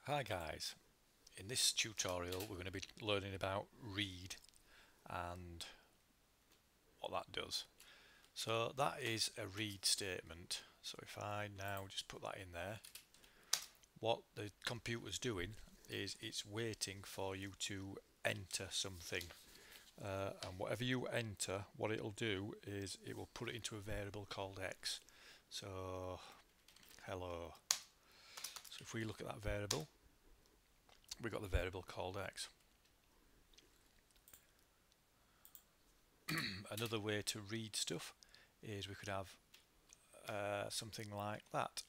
Hi guys, in this tutorial we're going to be learning about read and what that does. So that is a read statement. So if I now just put that in there, what the computer's doing is it's waiting for you to enter something. And whatever you enter, what it'll do is it will put it into a variable called x. So hello. So if we look at that variable, we've got the variable called x. Another way to read stuff is we could have something like that.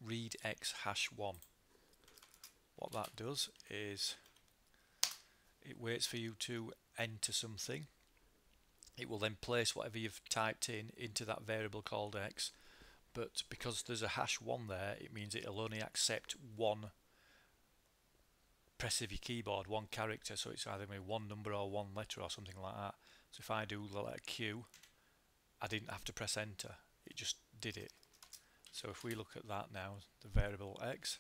Read x #1. What that does is it waits for you to enter something. It will then place whatever you've typed in into that variable called x, but because there's a #1 there, it means it'll only accept one press of your keyboard, one character, so it's either going to be one number or one letter or something like that. So if I do the letter Q, I didn't have to press enter, it just did it. So if we look at that now, the variable x,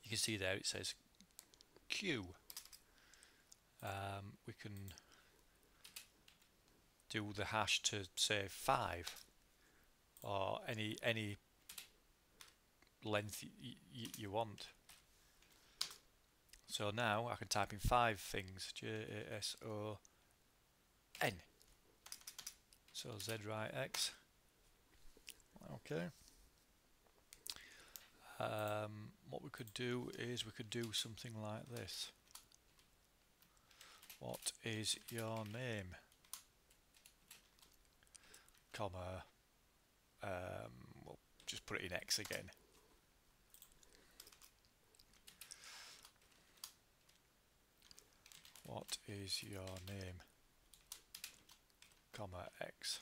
you can see there it says Q. We can do the hash to say 5 or any length you want. So now I can type in 5 things, JASON. So Z right X. Okay. What we could do is we could do something like this. What is your name? Comma. We'll just put it in X again. What is your name? Comma X.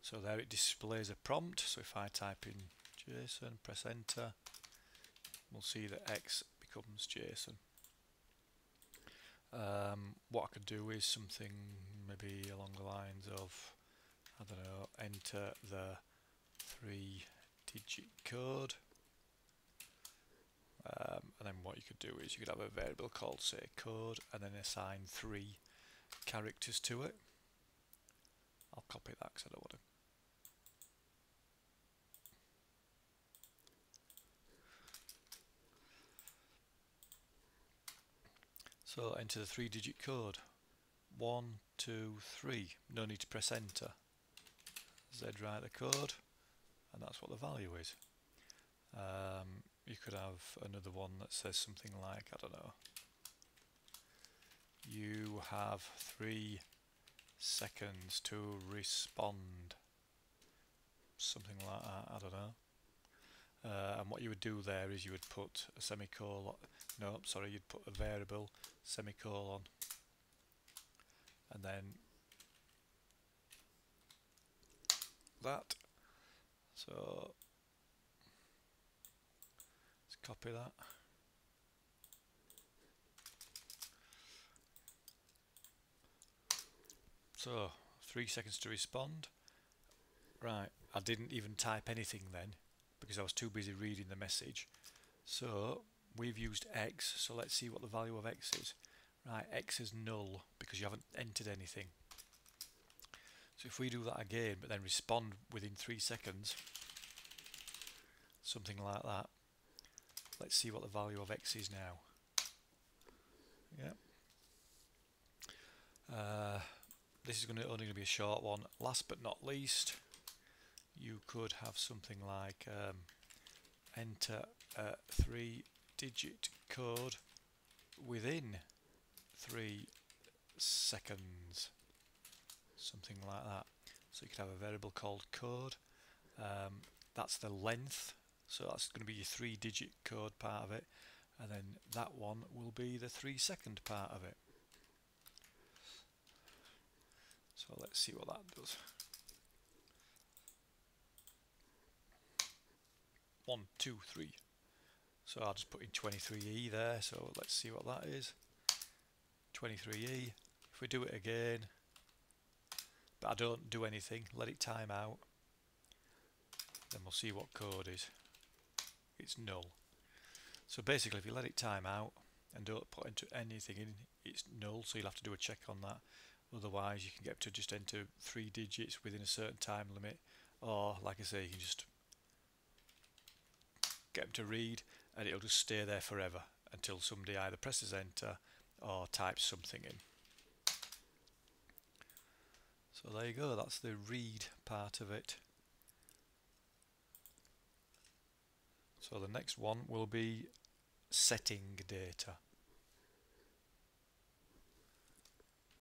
So there it displays a prompt. So if I type in Jason, press enter, we'll see that X becomes Jason. What I could do is something maybe along the lines of, I don't know, enter the 3-digit code. And then what you could do is you could have a variable called say code and then assign 3 characters to it. I'll copy that because I don't want to. So enter the 3-digit code. 1, 2, 3. No need to press enter. Z write the code, and that's what the value is. You could have another one that says something like, I don't know, you have 3 seconds to respond. Something like that, I don't know. And what you would do there is you would put a semicolon, no, sorry, you'd put a variable, semicolon, and then that. So let's copy that. So 3 seconds to respond. Right, I didn't even type anything then because I was too busy reading the message. So we've used X, so let's see what the value of X is. Right, X is null because you haven't entered anything. So if we do that again but then respond within 3 seconds, something like that, let's see what the value of X is now. Yeah. This is only going to be a short one. Last but not least, you could have something like enter a 3-digit code within 3 seconds, something like that. So you could have a variable called code. That's the length, so that's going to be your 3-digit code part of it, and then that one will be the 3-second part of it. So let's see what that does. 1, 2, 3. So I'll just put in 23E there, so let's see what that is. 23E. If we do it again, but I don't do anything, let it time out, then we'll see what code is. it's null. So basically if you let it time out and don't put into anything in, it's null, so you'll have to do a check on that. Otherwise you can get to just enter 3 digits within a certain time limit, or like I say, you can just get them to read and it'll just stay there forever until somebody either presses enter or types something in. So there you go, that's the read part of it. So the next one will be setting data.